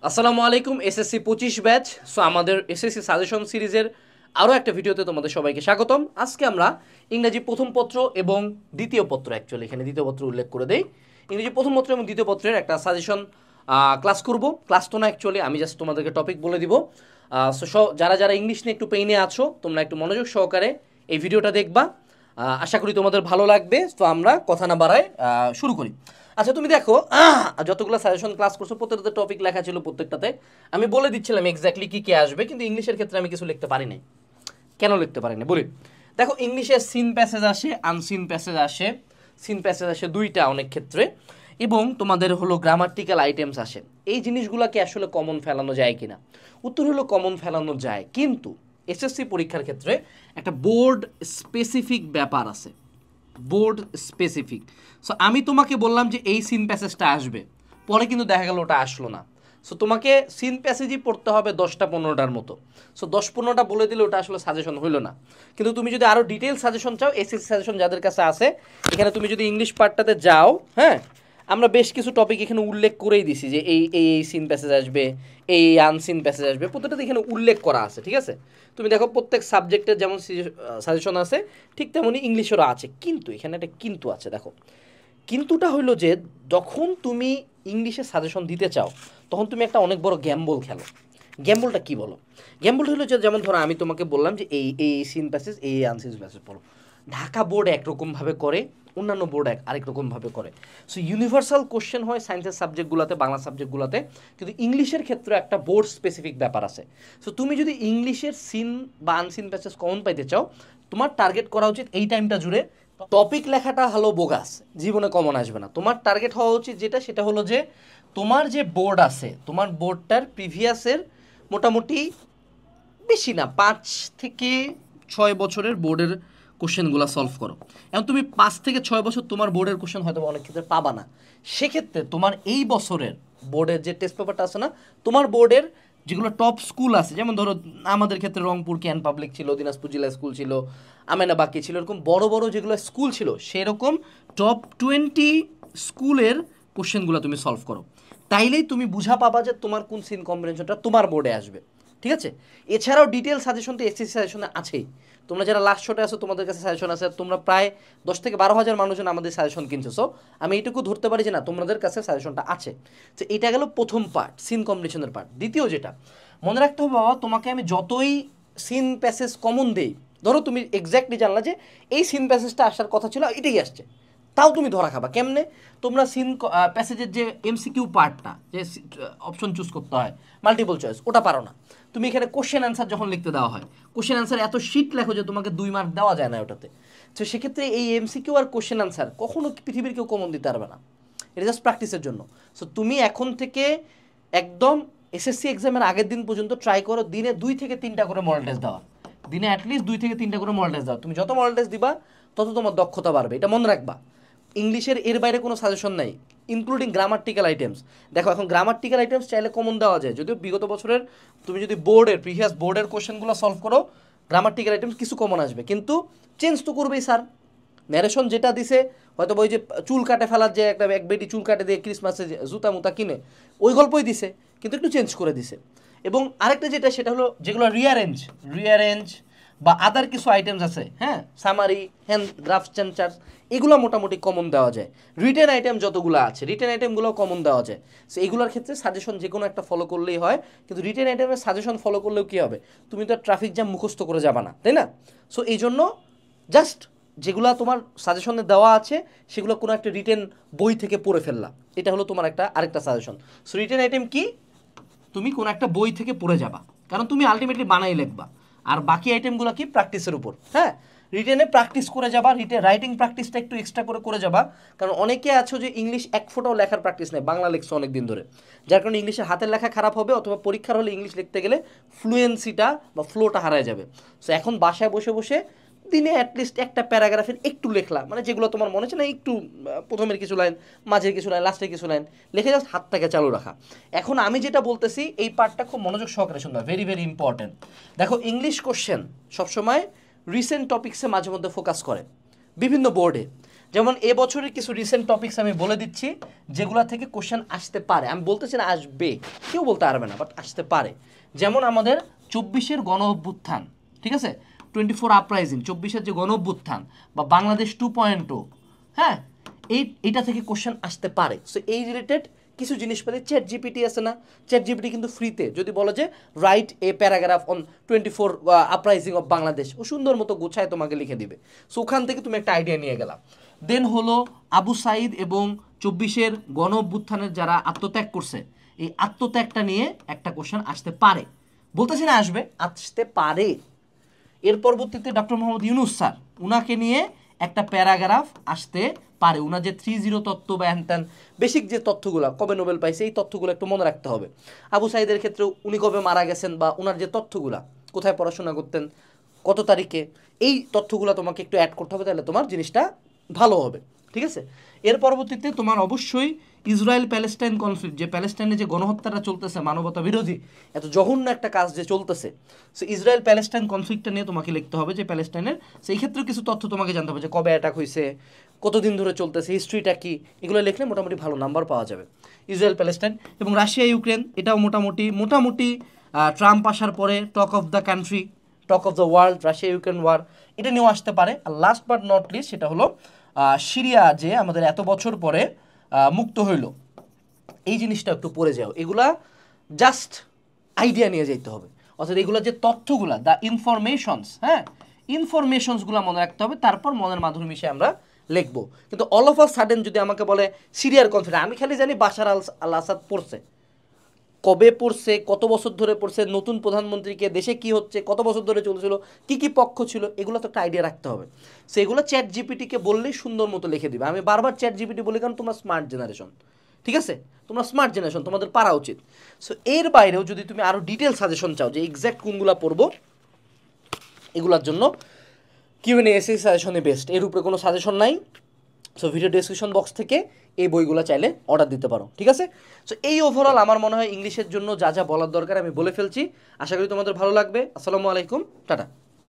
আসসালামু আলাইকুম SSC 25 batch. So আমাদের এসএসসি সাজেশন সিরিজের আরও একটা ভিডিওতে তোমাদের সবাইকে স্বাগতম। আজকে আমরা ইংরেজি প্রথম পত্র এবং দ্বিতীয় পত্র, অ্যাকচুয়ালি এখানে দ্বিতীয় পত্র উল্লেখ করে দেই, ইংরেজি প্রথম পত্র এবং দ্বিতীয় পত্রের একটা সাজেশন ক্লাস করব। ক্লাস তো না, অ্যাকচুয়ালি আমি জাস্ট তোমাদেরকে টপিক বলে দিব। সো যারা যারা ইংলিশ নিয়ে একটু পেইনে আছো, তোমরা একটু মনোযোগ সহকারে এই ভিডিওটা দেখবা। আশা করি তোমাদের ভালো লাগবে। তো আমরা কথা না বাড়ায় শুরু করি। আচ্ছা, তুমি দেখো যতগুলো সাজেশন ক্লাস করছো প্রত্যেকটাতে টপিক লেখা ছিল, প্রত্যেকটাতে আমি বলে দিচ্ছিলাম এক্স্যাক্টলি কি আসবে, কিন্তু ইংলিশের ক্ষেত্রে আমি কিছু লিখতে পারি নাই। কেন লিখতে পারি না বলি। দেখো, ইংলিশে সিন প্যাসেজ আসে, আনসিন প্যাসেজ আসে। সিন প্যাসেজ আসে দুইটা অনেক ক্ষেত্রে, এবং তোমাদের হলো গ্রামাটিক্যাল আইটেমস আসে। এই জিনিসগুলোকে আসলে কমন ফেলানো যায় কিনা? উত্তর হলো কমন ফেলানো যায়, কিন্তু এসএসসি পরীক্ষার ক্ষেত্রে একটা বোর্ড স্পেসিফিক ব্যাপার আছে, বোর্ড স্পেসিফিক। সো আমি তোমাকে বললাম যে এই সিন প্যাসেজটা আসবে, পরে কিন্তু দেখা গেল ওটা আসলো না। সো তোমাকে সিন প্যাসেজই পড়তে হবে 10টা-15টার মতো। সো 10-15টা বলে দিলে ওটা আসলে সাজেশন হইলো না। কিন্তু তুমি যদি আরও ডিটেল সাজেশন চাও, এসএসসি সাজেশন যাদের কাছে আছে, এখানে তুমি যদি ইংলিশ পার্টটাতে যাও, হ্যাঁ, আমরা বেশ কিছু টপিক এখানে উল্লেখ করেই দিছি যে এই এই এই সিন প্যাসেজ আসবে, এই আনসিন প্যাসেজ আসবে, প্রত্যেকটাতে এখানে উল্লেখ করা আছে। ঠিক আছে, তুমি দেখো প্রত্যেক সাবজেক্টের যেমন সাজেশন আছে, ঠিক তেমনই ইংলিশেরও আছে। কিন্তু এখানে একটা কিন্তু আছে। দেখো, কিন্তুটা হইলো যে যখন তুমি ইংলিশে সাজেশন দিতে চাও, তখন তুমি একটা অনেক বড় গ্যাম্বল খেলো। গ্যাম্বলটা কি বলো? গ্যাম্বল হলো যে, যেমন ধরো আমি তোমাকে বললাম যে এই এই সিন প্যাসেজ, এই আনসিন প্যাসেজ পড়ো। ঢাকা বোর্ড একরকমভাবে করে, অন্যান্য বোর্ড আরেক রকমভাবে করে। সো ইউনিভার্সাল কোশ্চেন হয় সায়েন্সের সাবজেক্টগুলোতে, বাংলা সাবজেক্টগুলোতে, কিন্তু ইংলিশের ক্ষেত্রে একটা বোর্ড স্পেসিফিক ব্যাপার আছে। সো তুমি যদি ইংলিশের সিন বা আনসিন প্যাসেজ কমন পাইতে চাও, তোমার টার্গেট করা উচিত এই টাইমটা জুড়ে টপিক লেখাটা হলো বোগাস, জীবনে কমন আসবে না। তোমার টার্গেট হওয়া উচিত যেটা, সেটা হলো যে তোমার যে বোর্ড আছে, তোমার বোর্ডটার প্রিভিয়াসের মোটামুটি বেশি না 5 থেকে 6 বছরের বোর্ডের কোশ্চেনগুলো সলভ করো। এখন তুমি 5 থেকে 6 বছর তোমার বোর্ডের কোশ্চেন হয়তো অনেক ক্ষেত্রে পাবা না। সেক্ষেত্রে তোমার এই বছরের বোর্ডের যে টেস্ট পেপারটা আছে না, তোমার বোর্ডের যেগুলো টপ স্কুল আছে, যেমন ধরো আমাদের ক্ষেত্রে রংপুর ক্যান পাবলিক ছিল, দিনাজপুর জেলা স্কুল ছিল, আমেনা বাকি ছিল, এরকম বড় বড় যেগুলো স্কুল ছিল, সেরকম টপ 20 স্কুলের কোশ্চেনগুলো তুমি সলভ করো। তাইলেই তুমি বুঝা পাবা যে তোমার কোন সিন কম্বিনেশনটা তোমার বোর্ডে আসবে। ঠিক আছে, এছাড়াও ডিটেল সাজেশন তো এসএসসি সাজেশনে আছেই। তোমরা যারা লাস্ট শটে আছো, তোমাদের কাছে সাজেশন আছে। তোমরা প্রায় 10 থেকে 12 হাজার মানুষজন আমাদের সাজেশন কিনছো। সো আমি এইটুকু ধরতে পারি যে না, তোমাদের কাছে সাজেশনটা আছে। তো এটা গেল প্রথম পার্ট, সিন কম্বিনেশনের পার্ট। দ্বিতীয় যেটা মনে রাখতে হবে, বাবা, তোমাকে আমি যতই সিন প্যাসেজ কমন দেই, ধরো তুমি এক্স্যাক্টলি জানলা যে এই সিন প্যাসেজটা আসার কথা ছিল, এটাই আসছে, তাও তুমি ধরা খাবা কেমনে? তোমরা সিন প্যাসেজের যে এমসিকিউ পার্টটা, যে অপশন চুজ করতে হয়, মাল্টিপল চয়েস, ওটা পারো না। তুমি এখানে কোশ্চেন অ্যান্সার যখন লিখতে দেওয়া হয়, কোশ্চেন অ্যান্সার এত শিট লেখো যে তোমাকে 2 মার্ক দেওয়া যায় না ওটাতে। তো সেক্ষেত্রে এই এমসিকিউ আর কোশ্চেন অ্যান্সার কখনো পৃথিবীর কেউ কমন দিতে পারবে না। এটা জাস্ট প্র্যাকটিসের জন্য। সো তুমি এখন থেকে একদম এসএসসি এক্সামের আগের দিন পর্যন্ত ট্রাই করো দিনে 2 থেকে 3টা করে মডেল টেস্ট দেওয়া। দিনে অ্যাটলিস্ট 2 থেকে 3টা করে মডেল টেস্ট দাও। তুমি যত মডেল টেস্ট দিবা, তত তোমার দক্ষতা বাড়বে, এটা মনে রাখবা। ইংলিশের এর বাইরে কোনো সাজেশন নাই, ইনক্লুডিং গ্রামাটিক্যাল আইটেমস। দেখো, এখন গ্রামাটিক্যাল আইটেমস চাইলে কমন দেওয়া যায়, যদিও বিগত বছরের তুমি যদি বোর্ডের প্রিভিয়াস বোর্ডের কোশ্চেনগুলো সলভ করো, গ্রামাটিক্যাল আইটেমস কিছু কমন আসবে, কিন্তু চেঞ্জ তো করবেই স্যার। ন্যারেশন যেটা দিছে, হয়তো ওই যে চুল কাটে ফেলার যে একটা এক বেটি চুল কাটে দিয়ে ক্রিসমাসে জুতা মুতা কিনে, ওই গল্পই দিছে, কিন্তু একটু চেঞ্জ করে দিছে। এবং আরেকটা যেটা, সেটা হলো যেগুলো রিয়ারেঞ্জ বা আদার কিছু আইটেমস আছে, হ্যাঁ, সামারি, হ্যান্ড গ্রাফস চার্টস, এগুলো মোটামুটি কমন দেওয়া যায়। রিটেন আইটেম যতগুলো আছে, রিটেন আইটেমগুলো কমন দেওয়া যায়। সো এইগুলোর ক্ষেত্রে সাজেশন যে কোনো একটা ফলো করলেই হয়, কিন্তু রিটেন আইটেমের সাজেশন ফলো করলেও কী হবে? তুমি তো ট্রাফিক জ্যাম মুখস্থ করে যাবা না, তাই না? সো এই জন্য জাস্ট যেগুলো তোমার সাজেশনে দেওয়া আছে, সেগুলো কোনো একটা রিটেন বই থেকে পড়ে ফেললা, এটা হলো তোমার আরেকটা সাজেশন। সো রিটেন আইটেম কি? তুমি কোনো একটা বই থেকে পড়ে যাবা, কারণ তুমি আলটিমেটলি বানাই লিখবা। আর বাকি আইটেমগুলো কি? প্র্যাকটিসের উপর। হ্যাঁ, রিটেনে প্র্যাকটিস করে যাবা, রাইটিং প্র্যাকটিসটা একটু এক্সট্রা করে যাবা। কারণ অনেকে আছো যে ইংলিশ এক ফোঁটাও লেখার প্র্যাকটিস নেই, বাংলা লিখছো অনেক দিন ধরে, যার কারণে ইংলিশের হাতের লেখা খারাপ হবে, অথবা পরীক্ষার হলে ইংলিশ লিখতে গেলে ফ্লুয়েন্সিটা বা ফ্লোটা হারায় যাবে। সো এখন বাসায় বসে বসে দিনে অ্যাটলিস্ট একটা প্যারাগ্রাফের একটু লেখলা, মানে যেগুলো তোমার মনে হচ্ছে না, একটু প্রথমের কিছু লাইন, মাঝের কিছু লাইন, লাস্টের কিছু লাইন লিখে জাস্ট হাতটাকে চালু রাখা। এখন আমি যেটা বলতেছি, এই পার্টটা খুব মনোযোগ সহকারে শুনবা, ভেরি ভেরি ইম্পর্টেন্ট। দেখো, ইংলিশ কোশ্চেন সবসময় রিসেন্ট টপিক্সে মাঝে মধ্যে ফোকাস করে বিভিন্ন বোর্ডে। যেমন এবছরের কিছু রিসেন্ট টপিকস আমি বলে দিচ্ছি যেগুলা থেকে কোশ্চেন আসতে পারে, আমি বলতেছি না আসবে, কেউ বলতে পারবে না, বাট আসতে পারে। যেমন আমাদের 24-এর গণ অভ্যুত্থান, ঠিক আছে, 24 আপরাইজিং, 24-এর যে গণ অভ্যুত্থান বা বাংলাদেশ 2.0, হ্যাঁ, এইটা থেকে কোশ্চেন আসতে পারে। সো এই রিলেটেড কিছু জিনিসপাতি চ্যাট জিপিটি আছে না, চ্যাট জিপিটি কিন্তু ফ্রিতে, যদি বলো যে write a paragraph on 24 uprising of Bangladesh, ও সুন্দর মতো গোছায় তোমাকে লিখে দিবে। সো ওখান থেকে তুমি একটা আইডিয়া নিয়ে গেলা। দেন হলো আবু সাইদ এবং 24-এর গণ অভ্যুত্থানের যারা আত্মত্যাগ করছে, এই আত্মত্যাগটা নিয়ে একটা কোশ্চেন আসতে পারে, বলতেছি না আসবে, আসতে পারে। এর পরবর্তীতে ডক্টর মোহাম্মদ ইউনুস স্যার, উনাকে নিয়ে একটা প্যারাগ্রাফ আসতে পারে। উনার যে 30 তত্ত্ব বা হ্যান বেসিক যে তথ্যগুলো, কবে নোবেল পাইছে এই তথ্যগুলো একটু মনে রাখতে হবে। আবু সাইদের ক্ষেত্রে উনি কবে মারা গেছেন বা উনার যে তথ্যগুলা, কোথায় পড়াশোনা করতেন, কত তারিখে, এই তথ্যগুলো তোমাকে একটু অ্যাড করতে হবে, তাহলে তোমার জিনিসটা ভালো হবে, ঠিক আছে। এর পরবর্তীতে তোমার অবশ্যই ইসরায়েল প্যালেস্টাইন কনফ্লিক্ট, যে প্যালেস্টাইনে যে গণহত্যাটা চলতেছে, মানবতা বিরোধী এত জঘন্য একটা কাজ যে চলতেছে, সো ইসরায়েল প্যালেস্টাইন কনফ্লিক্টটা নিয়ে তোমাকে লিখতে হবে, যে প্যালেস্টাইনের সেই ক্ষেত্রে কিছু তথ্য তোমাকে জানতে হবে, যে কবে অ্যাটাক হয়েছে, কতদিন ধরে চলতেছে, হিস্ট্রিটা কি, এগুলো লিখলে মোটামুটি ভালো নাম্বার পাওয়া যাবে। ইসরায়েল প্যালেস্টাইন এবং রাশিয়া ইউক্রেন, এটাও মোটামুটি ট্রাম্প আসার পরে talk of the country, talk of the world, Russia Ukraine war, এটা নিয়েও আসতে পারে। আর লাস্ট বাট নট লিস্ট, সেটা হলো সিরিয়া যে আমাদের এত বছর পরে মুক্ত হইল, এই জিনিসটা একটু পড়ে যাও। এগুলা জাস্ট আইডিয়া নিয়ে যেতে হবে, অর্থাৎ এগুলো যে তথ্যগুলা, দ্য ইনফরমেশনস, হ্যাঁ, ইনফরমেশনসগুলো মনে রাখতে হবে, তারপর মনের মাধুরী মিশে আমরা লিখবো। কিন্তু অল অফ আ সাডেন যদি আমাকে বলে সিরিয়ার কনফ্লিক্ট, আমি খালি জানি বাশার আল আসাদ পড়ছে, কবে পড়ছে, কত বছর ধরে পড়ছে, নতুন প্রধানমন্ত্রীকে, দেশে কি হচ্ছে, কত বছর ধরে চলছিল, কি কি পক্ষ ছিল, এগুলো তো একটা আইডিয়া রাখতে হবে। সেগুলো চ্যাট জিপিটিকে বললেই সুন্দর মতো লিখে দিবে। আমি বারবার চ্যাট জিপিটি বলি কারণ তোমরা স্মার্ট জেনারেশন, ঠিক আছে, তোমরা স্মার্ট জেনারেশন, তোমাদের পারা উচিত। সো এর বাইরেও যদি তুমি আরও ডিটেল সাজেশন চাও যে এক্স্যাক্ট কোনগুলো পড়বো, এগুলোর জন্য কিউএনএ এসএসসি সাজেশনে বেস্ট, এর উপরে কোনো সাজেশন নাই। সো ভিডিও ডেসক্রিপশন বক্স থেকে এই বইগুলো চাইলে অর্ডার দিতে পারো, ঠিক আছে। সো এই ওভারঅল আমার মনে হয় ইংলিশের জন্য যা যা বলার দরকার আমি বলে ফেলছি। আশা করি তোমাদের ভালো লাগবে। আসসালামু আলাইকুম, টাটা।